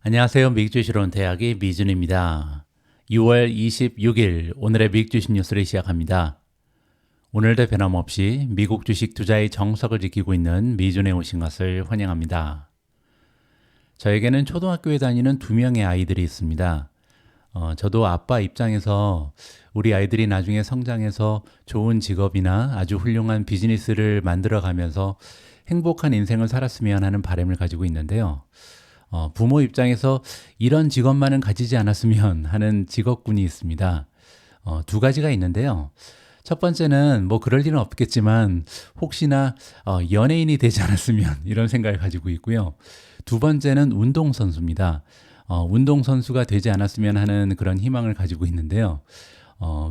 안녕하세요. 미국주식론 대학의 미준입니다. 6월 26일 오늘의 미국주식 뉴스를 시작합니다. 오늘도 변함없이 미국 주식 투자의 정석을 지키고 있는 미준에 오신 것을 환영합니다. 저에게는 초등학교에 다니는 2명의 아이들이 있습니다. 저도 아빠 입장에서 우리 아이들이 나중에 성장해서 좋은 직업이나 아주 훌륭한 비즈니스를 만들어가면서 행복한 인생을 살았으면 하는 바람을 가지고 있는데요. 부모 입장에서 이런 직업만은 가지지 않았으면 하는 직업군이 있습니다. 두 가지가 있는데요. 첫 번째는 뭐 그럴 일은 없겠지만 혹시나 연예인이 되지 않았으면 이런 생각을 가지고 있고요. 두 번째는 운동선수입니다. 운동선수가 되지 않았으면 하는 그런 희망을 가지고 있는데요.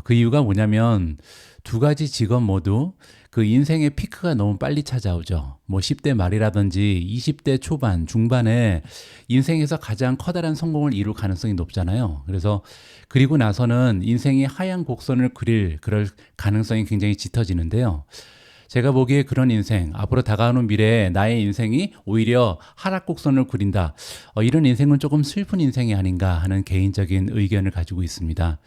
그 이유가 뭐냐면 두 가지 직업 모두 그 인생의 피크가 너무 빨리 찾아오죠. 뭐 10대 말이라든지 20대 초반, 중반에 인생에서 가장 커다란 성공을 이룰 가능성이 높잖아요. 그래서 그리고 나서는 인생이 하얀 곡선을 그럴 가능성이 굉장히 짙어지는데요. 제가 보기에 그런 인생, 앞으로 다가오는 미래에 나의 인생이 오히려 하락곡선을 그린다. 이런 인생은 조금 슬픈 인생이 아닌가 하는 개인적인 의견을 가지고 있습니다.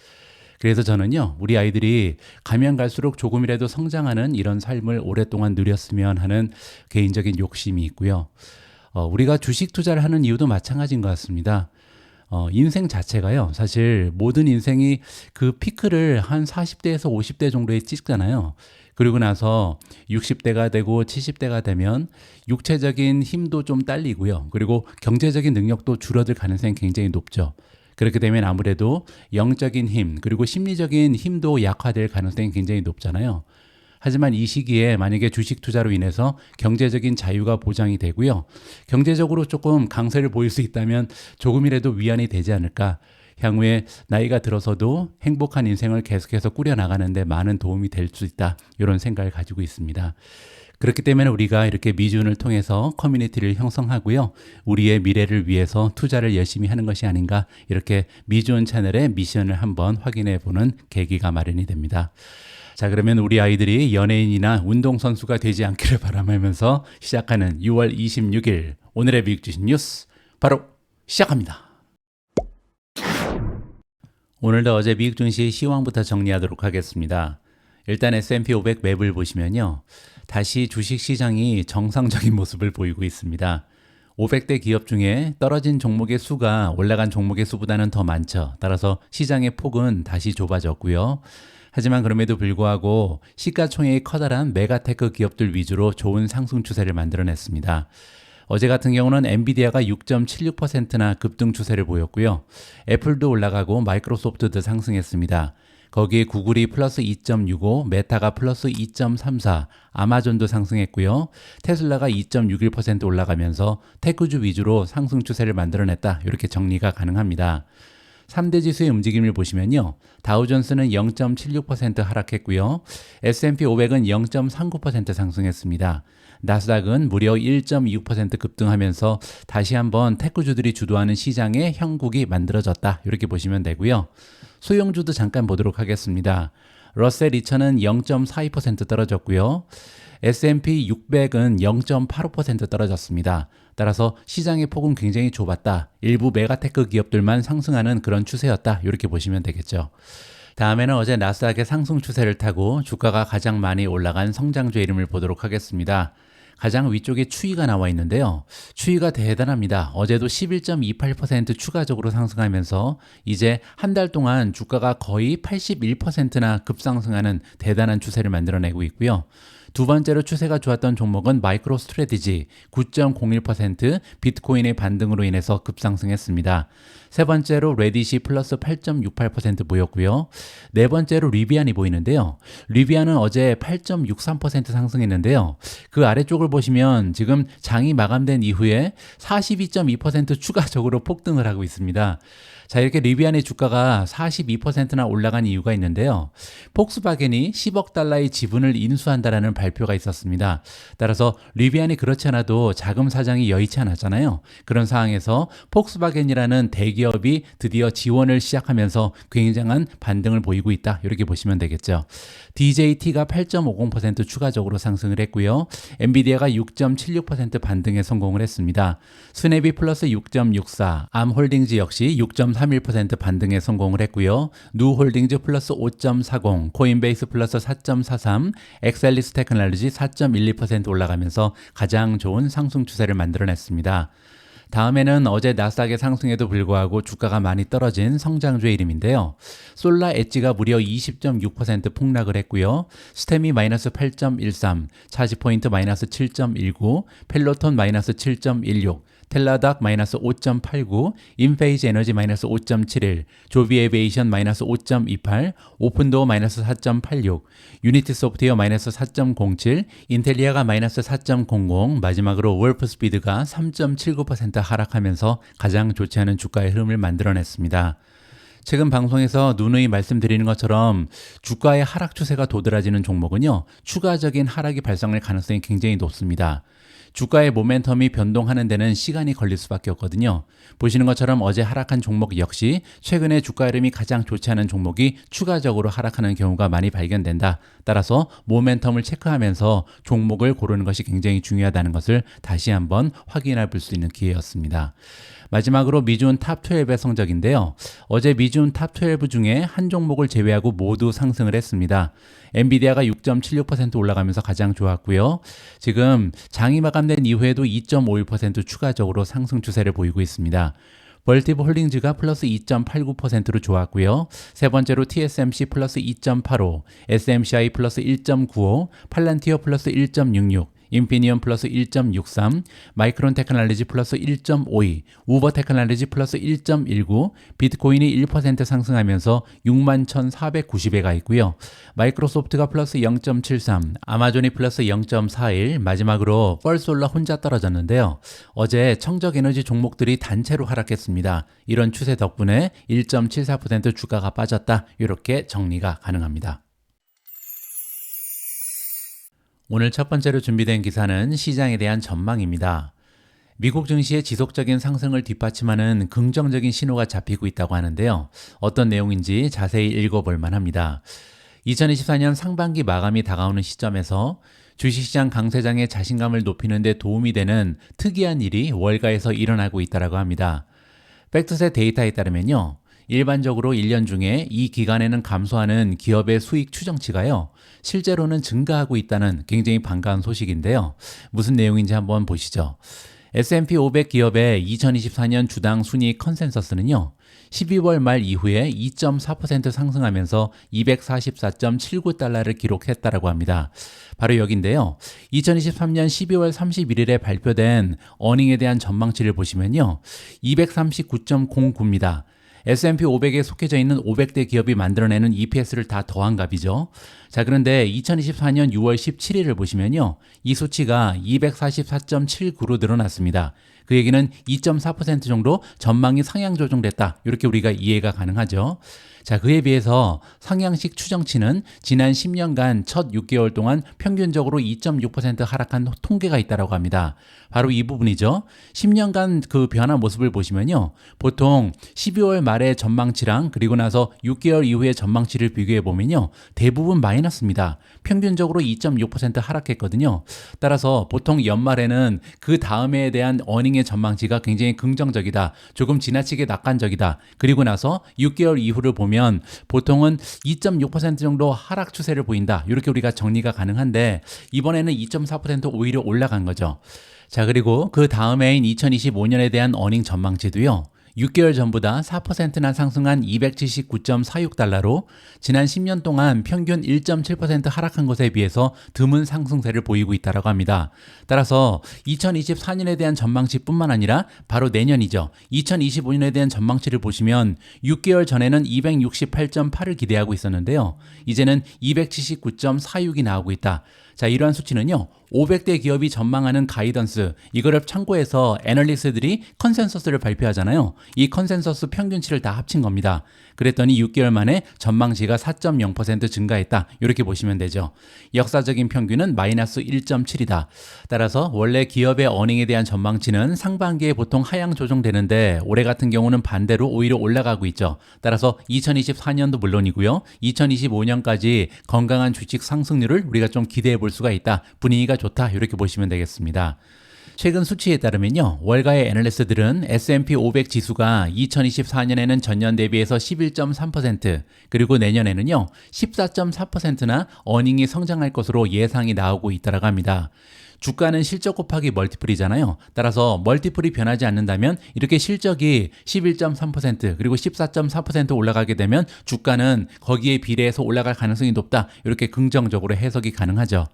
그래서 저는요, 우리 아이들이 가면 갈수록 조금이라도 성장하는 이런 삶을 오랫동안 누렸으면 하는 개인적인 욕심이 있고요. 우리가 주식 투자를 하는 이유도 마찬가지인 것 같습니다. 인생 자체가요, 사실 모든 인생이 그 피크를 한 40대에서 50대 정도에 찍잖아요. 그리고 나서 60대가 되고 70대가 되면 육체적인 힘도 좀 딸리고요. 그리고 경제적인 능력도 줄어들 가능성이 굉장히 높죠. 그렇게 되면 아무래도 영적인 힘, 그리고 심리적인 힘도 약화될 가능성이 굉장히 높잖아요. 하지만 이 시기에 만약에 주식 투자로 인해서 경제적인 자유가 보장이 되고요. 경제적으로 조금 강세를 보일 수 있다면 조금이라도 위안이 되지 않을까. 향후에 나이가 들어서도 행복한 인생을 계속해서 꾸려나가는데 많은 도움이 될 수 있다. 이런 생각을 가지고 있습니다. 그렇기 때문에 우리가 이렇게 미준을 통해서 커뮤니티를 형성하고요. 우리의 미래를 위해서 투자를 열심히 하는 것이 아닌가, 이렇게 미준 채널의 미션을 한번 확인해 보는 계기가 마련이 됩니다. 자, 그러면 우리 아이들이 연예인이나 운동선수가 되지 않기를 바라면서 시작하는 6월 26일 오늘의 미국 주식 뉴스 바로 시작합니다. 오늘도 어제 미국 증시 시황부터 정리하도록 하겠습니다. 일단 S&P 500 맵을 보시면요. 다시 주식시장이 정상적인 모습을 보이고 있습니다. 500대 기업 중에 떨어진 종목의 수가 올라간 종목의 수보다는 더 많죠. 따라서 시장의 폭은 다시 좁아졌고요. 하지만 그럼에도 불구하고 시가총액이 커다란 메가테크 기업들 위주로 좋은 상승 추세를 만들어냈습니다. 어제 같은 경우는 엔비디아가 6.76%나 급등 추세를 보였고요. 애플도 올라가고 마이크로소프트도 상승했습니다. 거기에 구글이 플러스 2.65, 메타가 플러스 2.34, 아마존도 상승했고요. 테슬라가 2.61% 올라가면서 테크주 위주로 상승 추세를 만들어냈다. 이렇게 정리가 가능합니다. 3대 지수의 움직임을 보시면요. 다우존스는 0.76% 하락했고요. S&P 500은 0.39% 상승했습니다. 나스닥은 무려 1.26% 급등하면서 다시 한번 테크주들이 주도하는 시장의 형국이 만들어졌다. 이렇게 보시면 되고요. 소형주도 잠깐 보도록 하겠습니다. 러셀 2000은 0.42% 떨어졌고요. S&P 600은 0.85% 떨어졌습니다. 따라서 시장의 폭은 굉장히 좁았다. 일부 메가테크 기업들만 상승하는 그런 추세였다. 이렇게 보시면 되겠죠. 다음에는 어제 나스닥의 상승 추세를 타고 주가가 가장 많이 올라간 성장주 이름을 보도록 하겠습니다. 가장 위쪽에 추이가 나와 있는데요. 추이가 대단합니다. 어제도 11.28% 추가적으로 상승하면서 이제 한 달 동안 주가가 거의 81%나 급상승하는 대단한 추세를 만들어내고 있고요. 두 번째로 추세가 좋았던 종목은 마이크로 스트래티지 9.01% 비트코인의 반등으로 인해서 급상승했습니다. 세 번째로 레딧이 플러스 8.68% 보였고요. 네 번째로 리비안이 보이는데요. 리비안은 어제 8.63% 상승했는데요. 그 아래쪽을 보시면 지금 장이 마감된 이후에 42.2% 추가적으로 폭등을 하고 있습니다. 자, 이렇게 리비안의 주가가 42%나 올라간 이유가 있는데요. 폭스바겐이 10억 달러의 지분을 인수한다라는 발표가 있었습니다. 따라서 리비안이 그렇지 않아도 자금 사정이 여의치 않았잖아요. 그런 상황에서 폭스바겐이라는 대기업이 드디어 지원을 시작하면서 굉장한 반등을 보이고 있다. 이렇게 보시면 되겠죠. DJT가 8.50% 추가적으로 상승을 했고요. 엔비디아가 6.76% 반등에 성공을 했습니다. 스냅이 플러스 6.64, 암홀딩즈 역시 6.31% 반등에 성공을 했고요. 누홀딩즈 플러스 5.40, 코인베이스 플러스 4.43, 엑셀리스 테크놀로지 4.12% 올라가면서 가장 좋은 상승 추세를 만들어냈습니다. 다음에는 어제 나스닥의 상승에도 불구하고 주가가 많이 떨어진 성장주의 이름인데요. 솔라 엣지가 무려 20.6% 폭락을 했고요. 스템이 마이너스 8.13, 차지포인트 마이너스 7.19, 펠로톤 마이너스 7.16, 텔라닥 마이너스 5.89, 인페이지 에너지 마이너스 5.71, 조비 에비에이션 마이너스 5.28, 오픈도어 마이너스 4.86, 유니티 소프트웨어 마이너스 4.07, 인텔리아가 마이너스 4.00, 마지막으로 월프스피드가 3.79% 하락하면서 가장 좋지 않은 주가의 흐름을 만들어냈습니다. 최근 방송에서 누누이 말씀드리는 것처럼 주가의 하락 추세가 도드라지는 종목은요, 추가적인 하락이 발생할 가능성이 굉장히 높습니다. 주가의 모멘텀이 변동하는 데는 시간이 걸릴 수밖에 없거든요. 보시는 것처럼 어제 하락한 종목 역시 최근에 주가 흐름이 가장 좋지 않은 종목이 추가적으로 하락하는 경우가 많이 발견된다. 따라서 모멘텀을 체크하면서 종목을 고르는 것이 굉장히 중요하다는 것을 다시 한번 확인해 볼 수 있는 기회였습니다. 마지막으로 미주은 탑12의 성적인데요. 어제 미주은 탑12 중에 한 종목을 제외하고 모두 상승을 했습니다. 엔비디아가 6.76% 올라가면서 가장 좋았고요. 지금 장이 마감된 이후에도 2.51% 추가적으로 상승 추세를 보이고 있습니다. 벌티브 홀딩즈가 플러스 2.89%로 좋았고요. 세 번째로 TSMC 플러스 2.85, SMCI 플러스 1.95, 팔란티어 플러스 1.66, 인피니언 플러스 1.63, 마이크론 테크놀로지 플러스 1.52, 우버 테크놀로지 플러스 1.19, 비트코인이 1% 상승하면서 61,490에 가 있고요. 마이크로소프트가 플러스 0.73, 아마존이 플러스 0.41, 마지막으로 펄솔라 혼자 떨어졌는데요. 어제 청적 에너지 종목들이 단체로 하락했습니다. 이런 추세 덕분에 1.74% 주가가 빠졌다. 이렇게 정리가 가능합니다. 오늘 첫 번째로 준비된 기사는 시장에 대한 전망입니다. 미국 증시의 지속적인 상승을 뒷받침하는 긍정적인 신호가 잡히고 있다고 하는데요. 어떤 내용인지 자세히 읽어볼 만합니다. 2024년 상반기 마감이 다가오는 시점에서 주식시장 강세장의 자신감을 높이는 데 도움이 되는 특이한 일이 월가에서 일어나고 있다고 합니다. 팩트셋 데이터에 따르면요. 일반적으로 1년 중에 이 기간에는 감소하는 기업의 수익 추정치가요. 실제로는 증가하고 있다는 굉장히 반가운 소식인데요. 무슨 내용인지 한번 보시죠. S&P 500 기업의 2024년 주당 순이익 컨센서스는요. 12월 말 이후에 2.4% 상승하면서 244.79달러를 기록했다고 합니다. 바로 여기인데요. 2023년 12월 31일에 발표된 어닝에 대한 전망치를 보시면요. 239.09입니다. S&P 500에 속해져 있는 500대 기업이 만들어내는 EPS를 다 더한 값이죠. 자, 그런데 2024년 6월 17일을 보시면요. 이 수치가 244.79로 늘어났습니다. 그 얘기는 2.4% 정도 전망이 상향 조정됐다. 이렇게 우리가 이해가 가능하죠. 자, 그에 비해서 상향식 추정치는 지난 10년간 첫 6개월 동안 평균적으로 2.6% 하락한 통계가 있다고 합니다. 바로 이 부분이죠. 10년간 그 변화 모습을 보시면요. 보통 12월 말의 전망치랑 그리고 나서 6개월 이후의 전망치를 비교해 보면요. 대부분 마이너스입니다. 평균적으로 2.6% 하락했거든요. 따라서 보통 연말에는 그 다음에 대한 어닝의 전망치가 굉장히 긍정적이다. 조금 지나치게 낙관적이다. 그리고 나서 6개월 이후를 보면 보통은 2.6% 정도 하락 추세를 보인다. 이렇게 우리가 정리가 가능한데 이번에는 2.4% 오히려 올라간 거죠. 자, 그리고 그 다음해인 2025년에 대한 어닝 전망치도요. 6개월 전보다 4%나 상승한 279.46달러로 지난 10년 동안 평균 1.7% 하락한 것에 비해서 드문 상승세를 보이고 있다고 합니다. 따라서 2024년에 대한 전망치뿐만 아니라 바로 내년이죠. 2025년에 대한 전망치를 보시면 6개월 전에는 268.8을 기대하고 있었는데요. 이제는 279.46이 나오고 있다. 자, 이러한 수치는요. 500대 기업이 전망하는 가이던스, 이거를 참고해서 애널리스트들이 컨센서스를 발표하잖아요. 이 컨센서스 평균치를 다 합친 겁니다. 그랬더니 6개월 만에 전망치가 4.0% 증가했다. 이렇게 보시면 되죠. 역사적인 평균은 마이너스 1.7이다. 따라서 원래 기업의 어닝에 대한 전망치는 상반기에 보통 하향 조정되는데 올해 같은 경우는 반대로 오히려 올라가고 있죠. 따라서 2024년도 물론이고요. 2025년까지 건강한 주식 상승률을 우리가 좀 기대해 볼 수가 있다. 분위기가 좋다. 이렇게 보시면 되겠습니다. 최근 수치에 따르면요, 월가의 애널리스트들은 S&P 500 지수가 2024년에는 전년 대비해서 11.3%, 그리고 내년에는요 14.4%나 어닝이 성장할 것으로 예상이 나오고 있다고 합니다. 주가는 실적 곱하기 멀티플이잖아요. 따라서 멀티플이 변하지 않는다면 이렇게 실적이 11.3% 그리고 14.4% 올라가게 되면 주가는 거기에 비례해서 올라갈 가능성이 높다. 이렇게 긍정적으로 해석이 가능하죠.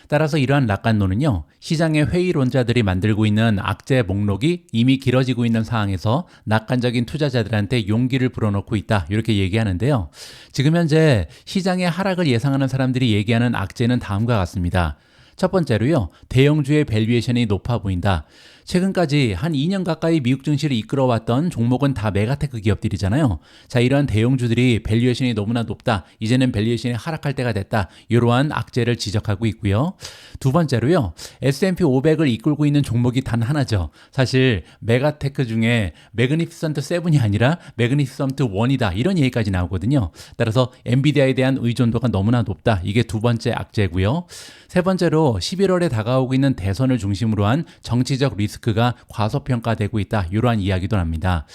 따라서 이러한 낙관론은요, 시장의 회의론자들이 만들고 있는 악재 목록이 이미 길어지고 있는 상황에서 낙관적인 투자자들한테 용기를 불어넣고 있다. 이렇게 얘기하는데요. 지금 현재 시장의 하락을 예상하는 사람들이 얘기하는 악재는 다음과 같습니다. 첫 번째로요, 대형주의 밸류에이션이 높아 보인다. 최근까지 한 2년 가까이 미국 증시를 이끌어왔던 종목은 다 메가테크 기업들이잖아요. 자, 이러한 대형주들이 밸류에이션이 너무나 높다. 이제는 밸류에이션이 하락할 때가 됐다. 이러한 악재를 지적하고 있고요. 두 번째로요, S&P 500을 이끌고 있는 종목이 단 하나죠. 사실 메가테크 중에 매그니피선트 7이 아니라 매그니피선트 1이다. 이런 얘기까지 나오거든요. 따라서 엔비디아에 대한 의존도가 너무나 높다. 이게 두 번째 악재고요. 세 번째로 11월에 다가오고 있는 대선을 중심으로 한 정치적 리스크가 과소평가되고 있다. 이러한 이야기도 납니다.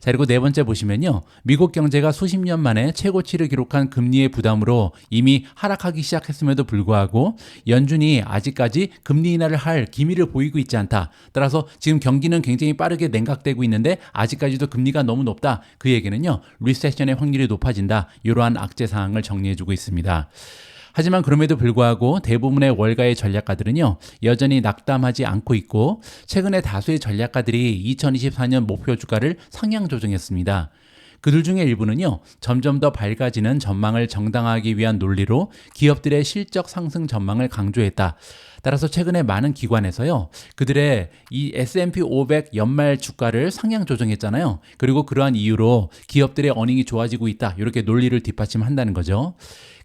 자, 그리고 네 번째 보시면요, 미국 경제가 수십 년 만에 최고치를 기록한 금리의 부담으로 이미 하락하기 시작했음에도 불구하고 연준이 아직까지 금리 인하를 할 기미를 보이고 있지 않다. 따라서 지금 경기는 굉장히 빠르게 냉각되고 있는데 아직까지도 금리가 너무 높다. 그 얘기는요, 리세션의 확률이 높아진다. 이러한 악재 사항을 정리해주고 있습니다. 하지만 그럼에도 불구하고 대부분의 월가의 전략가들은요, 여전히 낙담하지 않고 있고 최근에 다수의 전략가들이 2024년 목표 주가를 상향 조정했습니다. 그들 중에 일부는요, 점점 더 밝아지는 전망을 정당화하기 위한 논리로 기업들의 실적 상승 전망을 강조했다. 따라서 최근에 많은 기관에서요, 그들의 이 S&P 500 연말 주가를 상향 조정했잖아요. 그리고 그러한 이유로 기업들의 어닝이 좋아지고 있다. 이렇게 논리를 뒷받침한다는 거죠.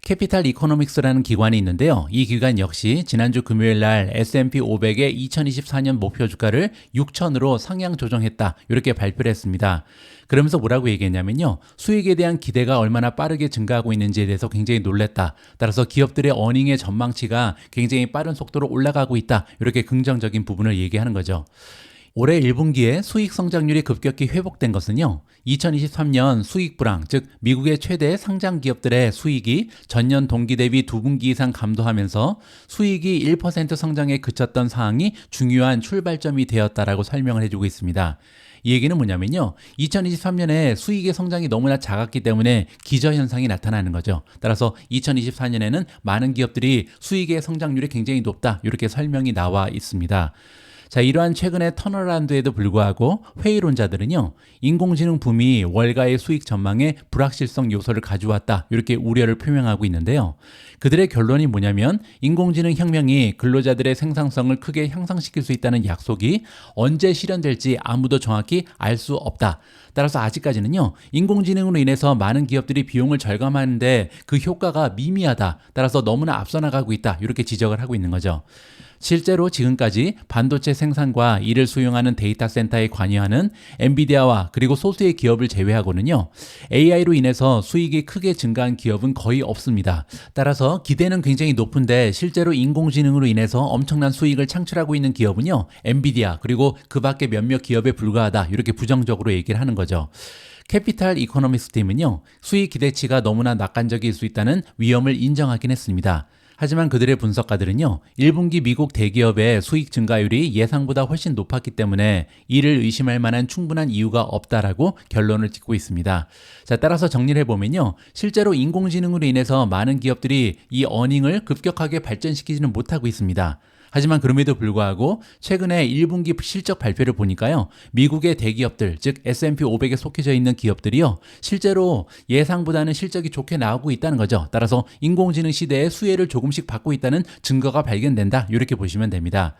캐피탈 이코노믹스라는 기관이 있는데요. 이 기관 역시 지난주 금요일 날 S&P 500의 2024년 목표 주가를 6천으로 상향 조정했다. 이렇게 발표를 했습니다. 그러면서 뭐라고 얘기했냐면요, 수익에 대한 기대가 얼마나 빠르게 증가하고 있는지에 대해서 굉장히 놀랬다. 따라서 기업들의 어닝의 전망치가 굉장히 빠른 속도로 올라가고 있다. 이렇게 긍정적인 부분을 얘기하는 거죠. 올해 1분기에 수익 성장률이 급격히 회복된 것은요, 2023년 수익 불황, 즉 미국의 최대 상장 기업들의 수익이 전년 동기 대비 2분기 이상 감소하면서 수익이 1% 성장에 그쳤던 상황이 중요한 출발점이 되었다라고 설명을 해주고 있습니다. 이 얘기는 뭐냐면요, 2023년에 수익의 성장이 너무나 작았기 때문에 기저현상이 나타나는 거죠. 따라서 2024년에는 많은 기업들이 수익의 성장률이 굉장히 높다. 이렇게 설명이 나와 있습니다. 자, 이러한 최근의 턴어라운드에도 불구하고 회의론자들은요, 인공지능 붐이 월가의 수익 전망에 불확실성 요소를 가져왔다. 이렇게 우려를 표명하고 있는데요. 그들의 결론이 뭐냐면 인공지능 혁명이 근로자들의 생산성을 크게 향상시킬 수 있다는 약속이 언제 실현될지 아무도 정확히 알 수 없다. 따라서 아직까지는요, 인공지능으로 인해서 많은 기업들이 비용을 절감하는데 그 효과가 미미하다. 따라서 너무나 앞서 나가고 있다. 이렇게 지적을 하고 있는 거죠. 실제로 지금까지 반도체 생산과 이를 수용하는 데이터 센터에 관여하는 엔비디아와 그리고 소수의 기업을 제외하고는요, AI로 인해서 수익이 크게 증가한 기업은 거의 없습니다. 따라서 기대는 굉장히 높은데 실제로 인공지능으로 인해서 엄청난 수익을 창출하고 있는 기업은요, 엔비디아 그리고 그 밖에 몇몇 기업에 불과하다. 이렇게 부정적으로 얘기를 하는 거죠. 캐피탈 이코노미스 팀은요, 수익 기대치가 너무나 낙관적일 수 있다는 위험을 인정하긴 했습니다. 하지만 그들의 분석가들은요, 1분기 미국 대기업의 수익 증가율이 예상보다 훨씬 높았기 때문에 이를 의심할 만한 충분한 이유가 없다라고 결론을 짓고 있습니다. 자, 따라서 정리를 해보면요, 실제로 인공지능으로 인해서 많은 기업들이 이 어닝을 급격하게 발전시키지는 못하고 있습니다. 하지만 그럼에도 불구하고 최근에 1분기 실적 발표를 보니까요, 미국의 대기업들, 즉 S&P 500에 속해져 있는 기업들이요, 실제로 예상보다는 실적이 좋게 나오고 있다는 거죠. 따라서 인공지능 시대에 수혜를 조금씩 받고 있다는 증거가 발견된다. 이렇게 보시면 됩니다.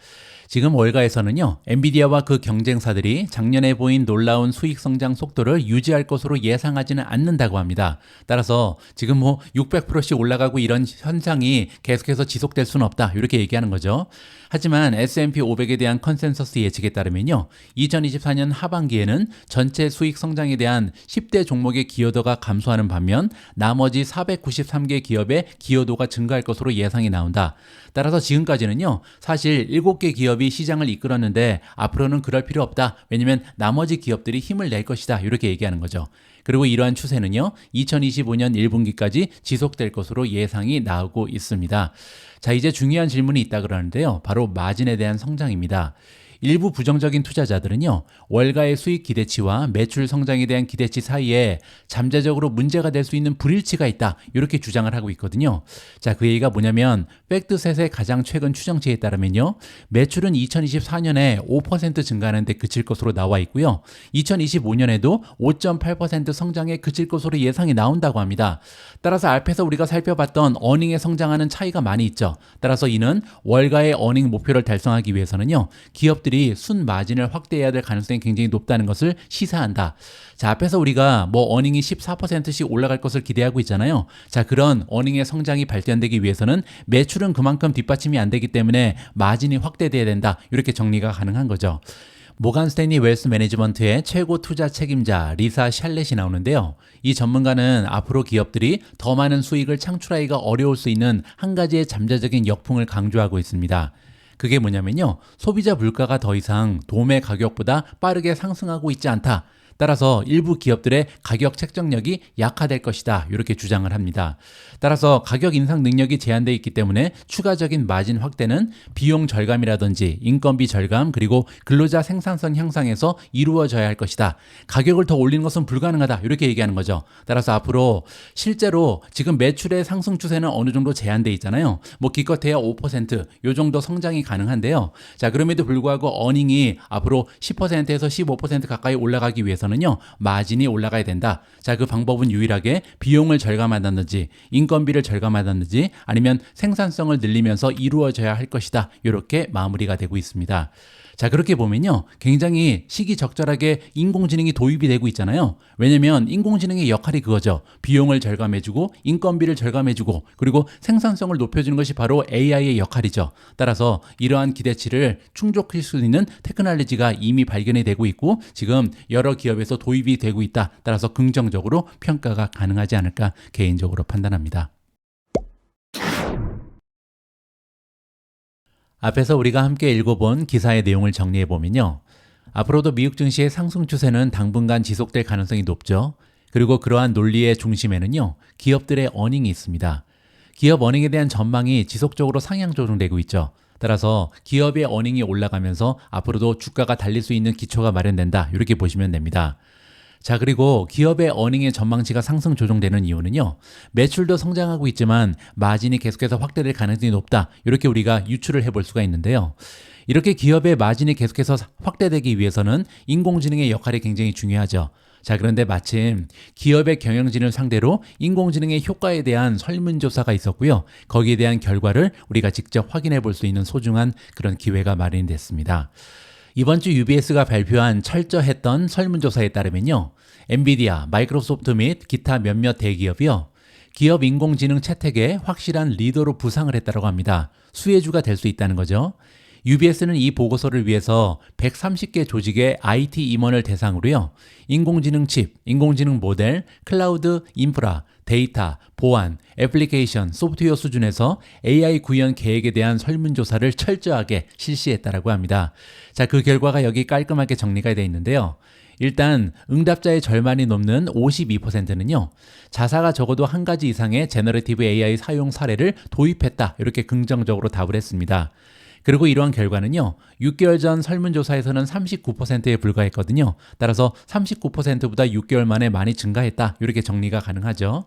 지금 월가에서는요, 엔비디아와 그 경쟁사들이 작년에 보인 놀라운 수익 성장 속도를 유지할 것으로 예상하지는 않는다고 합니다. 따라서 지금 뭐 600%씩 올라가고 이런 현상이 계속해서 지속될 수는 없다. 이렇게 얘기하는 거죠. 하지만 S&P 500에 대한 컨센서스 예측에 따르면요, 2024년 하반기에는 전체 수익 성장에 대한 10대 종목의 기여도가 감소하는 반면 나머지 493개 기업의 기여도가 증가할 것으로 예상이 나온다. 따라서 지금까지는요, 사실 7개 기업이 시장을 이끌었는데 앞으로는 그럴 필요 없다. 왜냐면 나머지 기업들이 힘을 낼 것이다. 이렇게 얘기하는 거죠. 그리고 이러한 추세는요, 2025년 1분기까지 지속될 것으로 예상이 나오고 있습니다. 자, 이제 중요한 질문이 있다 그러는데요. 바로 마진에 대한 성장입니다. 일부 부정적인 투자자들은요, 월가의 수익 기대치와 매출 성장에 대한 기대치 사이에 잠재적으로 문제가 될 수 있는 불일치가 있다, 이렇게 주장을 하고 있거든요. 자, 그 얘기가 뭐냐면 팩트셋의 가장 최근 추정치에 따르면요, 매출은 2024년에 5% 증가하는 데 그칠 것으로 나와 있고요, 2025년에도 5.8% 성장에 그칠 것으로 예상이 나온다고 합니다. 따라서 앞에서 우리가 살펴봤던 어닝에 성장하는 차이가 많이 있죠. 따라서 이는 월가의 어닝 목표를 달성하기 위해서는요, 기업들이 순 마진을 확대해야 될 가능성이 굉장히 높다는 것을 시사한다. 자, 앞에서 우리가 뭐 어닝이 14%씩 올라갈 것을 기대하고 있잖아요. 자, 그런 어닝의 성장이 발전되기 위해서는 매출은 그만큼 뒷받침이 안 되기 때문에 마진이 확대돼야 된다. 이렇게 정리가 가능한 거죠. 모간 스탠리 웰스 매니지먼트의 최고 투자 책임자 리사 샬렛이 나오는데요. 이 전문가는 앞으로 기업들이 더 많은 수익을 창출하기가 어려울 수 있는 한 가지의 잠재적인 역풍을 강조하고 있습니다. 그게 뭐냐면요, 소비자 물가가 더 이상 도매 가격보다 빠르게 상승하고 있지 않다. 따라서 일부 기업들의 가격 책정력이 약화될 것이다. 이렇게 주장을 합니다. 따라서 가격 인상 능력이 제한되어 있기 때문에 추가적인 마진 확대는 비용 절감이라든지 인건비 절감, 그리고 근로자 생산성 향상에서 이루어져야 할 것이다. 가격을 더 올리는 것은 불가능하다. 이렇게 얘기하는 거죠. 따라서 앞으로 실제로 지금 매출의 상승 추세는 어느 정도 제한되어 있잖아요. 뭐 기껏해야 5%, 요 정도 성장이 가능한데요. 자, 그럼에도 불구하고 어닝이 앞으로 10%에서 15% 가까이 올라가기 위해서는 마진이 올라가야 된다. 자, 그 방법은 유일하게 비용을 절감한다든지 인건비를 절감한다든지 아니면 생산성을 늘리면서 이루어져야 할 것이다. 이렇게 마무리가 되고 있습니다. 자, 그렇게 보면요, 굉장히 시기적절하게 인공지능이 도입이 되고 있잖아요. 왜냐면 인공지능의 역할이 그거죠. 비용을 절감해주고 인건비를 절감해주고 그리고 생산성을 높여주는 것이 바로 AI의 역할이죠. 따라서 이러한 기대치를 충족할 수 있는 테크놀로지가 이미 발견이 되고 있고 지금 여러 기업에서 도입이 되고 있다. 따라서 긍정적으로 평가가 가능하지 않을까 개인적으로 판단합니다. 앞에서 우리가 함께 읽어본 기사의 내용을 정리해보면요, 앞으로도 미국 증시의 상승 추세는 당분간 지속될 가능성이 높죠. 그리고 그러한 논리의 중심에는요, 기업들의 어닝이 있습니다. 기업 어닝에 대한 전망이 지속적으로 상향 조정되고 있죠. 따라서 기업의 어닝이 올라가면서 앞으로도 주가가 달릴 수 있는 기초가 마련된다. 이렇게 보시면 됩니다. 자, 그리고 기업의 어닝의 전망치가 상승 조정되는 이유는요, 매출도 성장하고 있지만 마진이 계속해서 확대될 가능성이 높다. 이렇게 우리가 유추를 해볼 수가 있는데요. 이렇게 기업의 마진이 계속해서 확대되기 위해서는 인공지능의 역할이 굉장히 중요하죠. 자, 그런데 마침 기업의 경영진을 상대로 인공지능의 효과에 대한 설문조사가 있었고요. 거기에 대한 결과를 우리가 직접 확인해 볼 수 있는 소중한 그런 기회가 마련됐습니다. 이번 주 UBS가 발표한 철저했던 설문조사에 따르면요, 엔비디아, 마이크로소프트 및 기타 몇몇 대기업이요, 기업 인공지능 채택에 확실한 리더로 부상을 했다고 합니다. 수혜주가 될 수 있다는 거죠. UBS는 이 보고서를 위해서 130개 조직의 IT 임원을 대상으로요, 인공지능 칩, 인공지능 모델, 클라우드 인프라, 데이터, 보안, 애플리케이션, 소프트웨어 수준에서 AI 구현 계획에 대한 설문조사를 철저하게 실시했다고 합니다. 자, 그 결과가 여기 깔끔하게 정리가 되어 있는데요. 일단 응답자의 절반이 넘는 52%는요, 자사가 적어도 한 가지 이상의 제너레이티브 AI 사용 사례를 도입했다. 이렇게 긍정적으로 답을 했습니다. 그리고 이러한 결과는요, 6개월 전 설문조사에서는 39%에 불과했거든요. 따라서 39%보다 6개월 만에 많이 증가했다. 이렇게 정리가 가능하죠.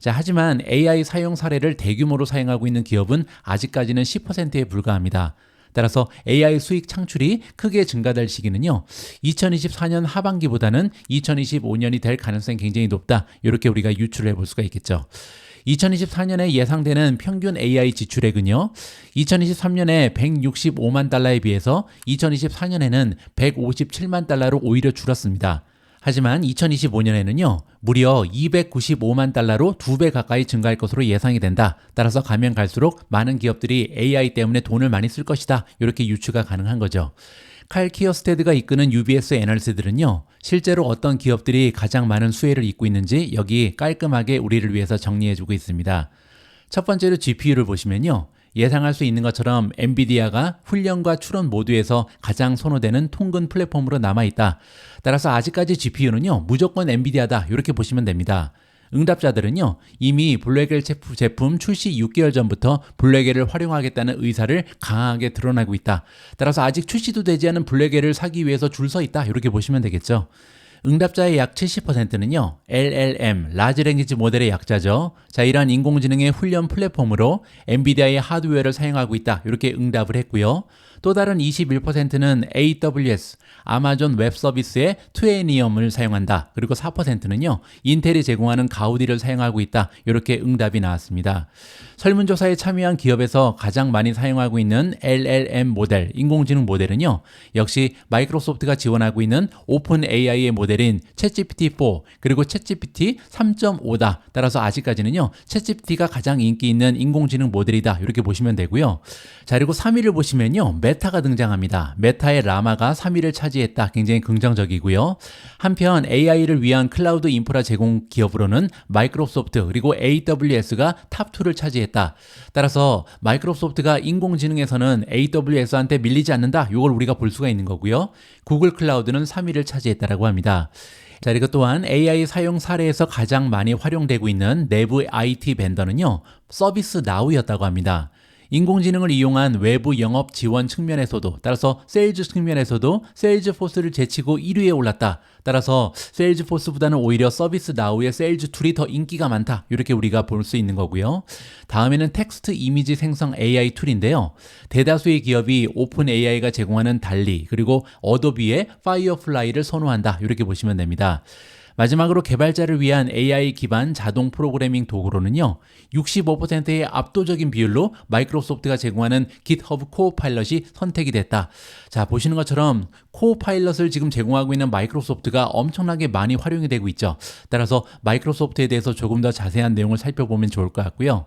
자, 하지만 AI 사용 사례를 대규모로 사용하고 있는 기업은 아직까지는 10%에 불과합니다. 따라서 AI 수익 창출이 크게 증가될 시기는요, 2024년 하반기보다는 2025년이 될 가능성이 굉장히 높다. 이렇게 우리가 유추를 해볼 수가 있겠죠. 2024년에 예상되는 평균 AI 지출액은요, 2023년에 165만 달러에 비해서 2024년에는 157만 달러로 오히려 줄었습니다. 하지만 2025년에는요, 무려 295만 달러로 2배 가까이 증가할 것으로 예상이 된다. 따라서 가면 갈수록 많은 기업들이 AI 때문에 돈을 많이 쓸 것이다. 이렇게 유추가 가능한 거죠. 칼 키어스테드가 이끄는 UBS 애널리스트들은요, 실제로 어떤 기업들이 가장 많은 수혜를 입고 있는지 여기 깔끔하게 우리를 위해서 정리해주고 있습니다. 첫 번째로 GPU를 보시면요, 예상할 수 있는 것처럼 엔비디아가 훈련과 추론 모두에서 가장 선호되는 통근 플랫폼으로 남아있다. 따라서 아직까지 GPU는요, 무조건 엔비디아다. 이렇게 보시면 됩니다. 응답자들은요, 이미 블랙엘 제품 출시 6개월 전부터 블랙엘을 활용하겠다는 의사를 강하게 드러내고 있다. 따라서 아직 출시도 되지 않은 블랙엘을 사기 위해서 줄 서 있다. 이렇게 보시면 되겠죠. 응답자의 약 70%는요, LLM, 라지 랭귀지 모델의 약자죠. 자, 이러한 인공지능의 훈련 플랫폼으로 엔비디아의 하드웨어를 사용하고 있다. 이렇게 응답을 했고요. 또 다른 21%는 AWS, 아마존 웹 서비스의 트웨니엄을 사용한다. 그리고 4%는요, 인텔이 제공하는 가우디를 사용하고 있다. 이렇게 응답이 나왔습니다. 설문조사에 참여한 기업에서 가장 많이 사용하고 있는 LLM 모델, 인공지능 모델은요, 역시 마이크로소프트가 지원하고 있는 오픈 AI의 모델인 챗GPT-4 그리고 챗GPT 3.5다. 따라서 아직까지는요, 챗GPT가 가장 인기 있는 인공지능 모델이다. 이렇게 보시면 되고요. 자, 그리고 3위를 보시면요, 메타가 등장합니다. 메타의 라마가 3위를 차지했다. 굉장히 긍정적이고요. 한편 AI를 위한 클라우드 인프라 제공 기업으로는 마이크로소프트 그리고 AWS가 탑2를 차지했다. 따라서 마이크로소프트가 인공지능에서는 AWS한테 밀리지 않는다. 이걸 우리가 볼 수가 있는 거고요. 구글 클라우드는 3위를 차지했다라고 합니다. 자, 그리고 또한 AI 사용 사례에서 가장 많이 활용되고 있는 내부 IT 벤더는요, 서비스 나우였다고 합니다. 인공지능을 이용한 외부 영업 지원 측면에서도, 따라서 세일즈 측면에서도 세일즈포스를 제치고 1위에 올랐다. 따라서 세일즈포스보다는 오히려 서비스 나우의 세일즈 툴이 더 인기가 많다. 이렇게 우리가 볼 수 있는 거고요. 다음에는 텍스트 이미지 생성 AI 툴인데요. 대다수의 기업이 오픈 AI가 제공하는 달리 그리고 어도비의 파이어플라이를 선호한다. 이렇게 보시면 됩니다. 마지막으로 개발자를 위한 AI 기반 자동 프로그래밍 도구로는요, 65%의 압도적인 비율로 마이크로소프트가 제공하는 GitHub 코파일럿이 선택이 됐다. 자, 보시는 것처럼 코파일럿을 지금 제공하고 있는 마이크로소프트가 엄청나게 많이 활용이 되고 있죠. 따라서 마이크로소프트에 대해서 조금 더 자세한 내용을 살펴보면 좋을 것 같고요.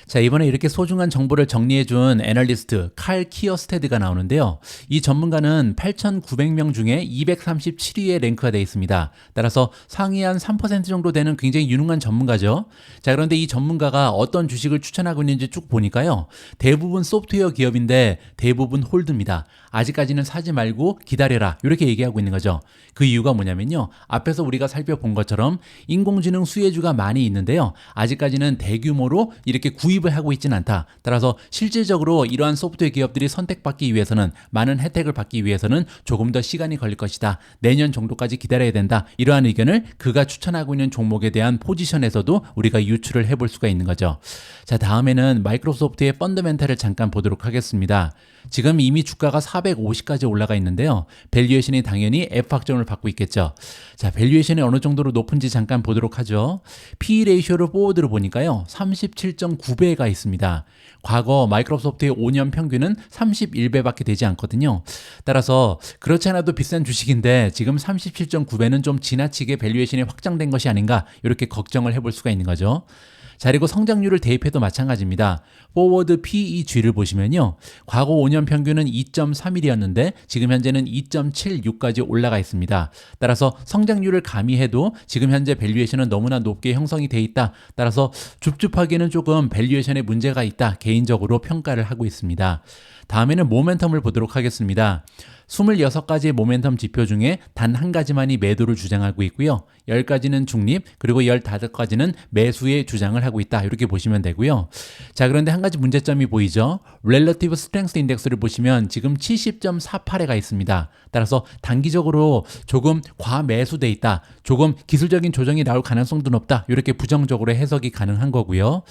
자, 이번에 이렇게 소중한 정보를 정리해준 애널리스트 칼 키어스테드가 나오는데요. 이 전문가는 8,900명 중에 237위에 랭크가 되어 있습니다. 따라서 상위 한 3% 정도 되는 굉장히 유능한 전문가죠. 자, 그런데 이 전문가가 어떤 주식을 추천하고 있는지 쭉 보니까요, 대부분 소프트웨어 기업인데 대부분 홀드입니다. 아직까지는 사지 말고 기다려라. 이렇게 얘기하고 있는 거죠. 그 이유가 뭐냐면요, 앞에서 우리가 살펴본 것처럼 인공지능 수혜주가 많이 있는데요, 아직까지는 대규모로 이렇게 구입을 하고 있지는 않다. 따라서 실질적으로 이러한 소프트웨어 기업들이 선택받기 위해서는, 많은 혜택을 받기 위해서는 조금 더 시간이 걸릴 것이다. 내년 정도까지 기다려야 된다. 이러한 의견을 그가 추천하고 있는 종목에 대한 포지션에서도 우리가 유추를 해볼 수가 있는 거죠. 자, 다음에는 마이크로소프트의 펀더멘탈을 잠깐 보도록 하겠습니다. 지금 이미 주가가 450까지 올라가 있는데요, 밸류에이션이 당연히 F학점을 받고 있겠죠. 자, 밸류에이션이 어느 정도로 높은지 잠깐 보도록 하죠. PE 레이쇼를 포워드로 보니까요, 37.9배가 있습니다. 과거 마이크로소프트의 5년 평균은 31배밖에 되지 않거든요. 따라서 그렇지 않아도 비싼 주식인데 지금 37.9배는 좀 지나치게 밸류에이션이 확장된 것이 아닌가, 이렇게 걱정을 해볼 수가 있는 거죠. 자, 그리고 성장률을 대입해도 마찬가지입니다. 포워드 PEG를 보시면요, 과거 5년 평균은 2.31이었는데 지금 현재는 2.76까지 올라가 있습니다. 따라서 성장률을 가미해도 지금 현재 밸류에이션은 너무나 높게 형성이 돼 있다. 따라서 줍줍하기는 조금 밸류에이션에 문제가 있다. 개인적으로 평가를 하고 있습니다. 다음에는 모멘텀을 보도록 하겠습니다. 26가지의 모멘텀 지표 중에 단 한 가지만이 매도를 주장하고 있고요. 10가지는 중립, 그리고 15가지는 매수의 주장을 하고 있다. 이렇게 보시면 되고요. 자, 그런데 한 가지 문제점이 보이죠? Relative Strength Index를 보시면 지금 70.48에 가 있습니다. 따라서 단기적으로 조금 과매수돼 있다. 조금 기술적인 조정이 나올 가능성도 높다. 이렇게 부정적으로 해석이 가능한 거고요.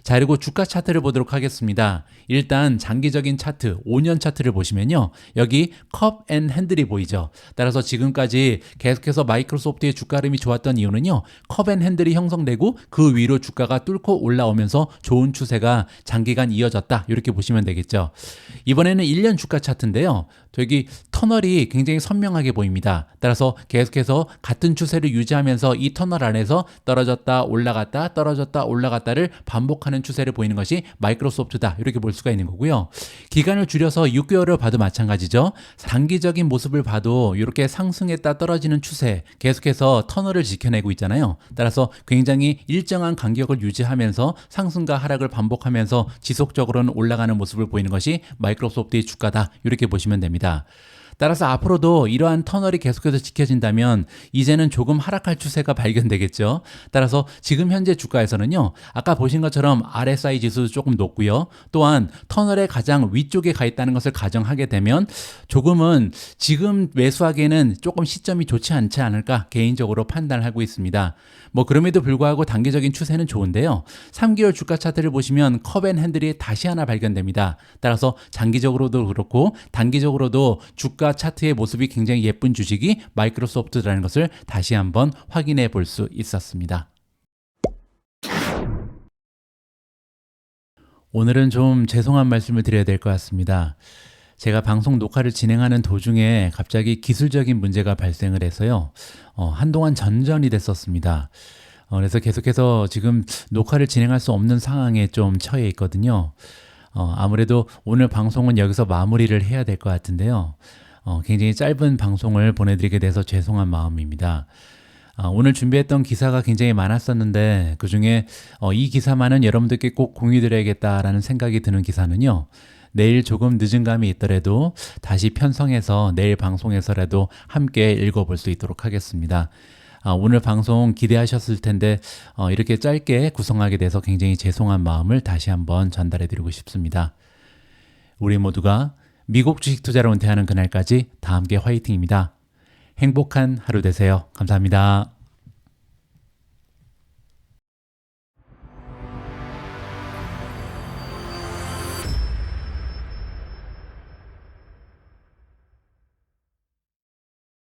자, 그리고 주가 차트를 보도록 하겠습니다. 일단 장기적인 차트, 5년 차트를 보시면요. 여기 컵 앤 핸들이 보이죠. 따라서 지금까지 계속해서 마이크로소프트의 주가 흐름이 좋았던 이유는요. 컵 앤 핸들이 형성되고 그 위로 주가가 뚫고 올라오면서 좋은 추세가 장기간 이어졌다. 이렇게 보시면 되겠죠. 이번에는 1년 주가 차트인데요. 여기 터널이 굉장히 선명하게 보입니다. 따라서 계속해서 같은 추세를 유지하면서 이 터널 안에서 떨어졌다 올라갔다 떨어졌다 올라갔다를 반복하는 추세를 보이는 것이 마이크로소프트다. 이렇게 볼 수가 있는 거고요. 기간을 줄여서 6개월을 봐도 마찬가지죠. 단기적인 모습을 봐도 이렇게 상승했다 떨어지는 추세 계속해서 터널을 지켜내고 있잖아요. 따라서 굉장히 일정한 간격을 유지하면서 상승과 하락을 반복하면서 지속적으로는 올라가는 모습을 보이는 것이 마이크로소프트의 주가다. 이렇게 보시면 됩니다. 따라서 앞으로도 이러한 터널이 계속해서 지켜진다면 이제는 조금 하락할 추세가 발견되겠죠. 따라서 지금 현재 주가에서는요. 아까 보신 것처럼 RSI 지수도 조금 높고요. 또한 터널의 가장 위쪽에 가 있다는 것을 가정하게 되면 조금은 지금 매수하기에는 조금 시점이 좋지 않지 않을까 개인적으로 판단을 하고 있습니다. 그럼에도 불구하고 단기적인 추세는 좋은데요. 3개월 주가 차트를 보시면 컵 앤 핸들이 다시 하나 발견됩니다. 따라서 장기적으로도 그렇고 단기적으로도 주가 차트의 모습이 굉장히 예쁜 주식이 마이크로소프트라는 것을 다시 한번 확인해 볼 수 있었습니다. 오늘은 좀 죄송한 말씀을 드려야 될 것 같습니다. 제가 방송 녹화를 진행하는 도중에 갑자기 기술적인 문제가 발생을 해서요. 한동안 전전이 됐었습니다. 그래서 계속해서 지금 녹화를 진행할 수 없는 상황에 좀 처해 있거든요. 아무래도 오늘 방송은 여기서 마무리를 해야 될 것 같은데요. 굉장히 짧은 방송을 보내드리게 돼서 죄송한 마음입니다. 오늘 준비했던 기사가 굉장히 많았었는데 그중에 이 기사만은 여러분들께 꼭 공유드려야겠다라는 생각이 드는 기사는요. 내일 조금 늦은 감이 있더라도 다시 편성해서 내일 방송에서라도 함께 읽어볼 수 있도록 하겠습니다. 오늘 방송 기대하셨을 텐데 이렇게 짧게 구성하게 돼서 굉장히 죄송한 마음을 다시 한번 전달해 드리고 싶습니다. 우리 모두가 미국 주식 투자로 은퇴하는 그날까지 다 함께 화이팅입니다. 행복한 하루 되세요. 감사합니다.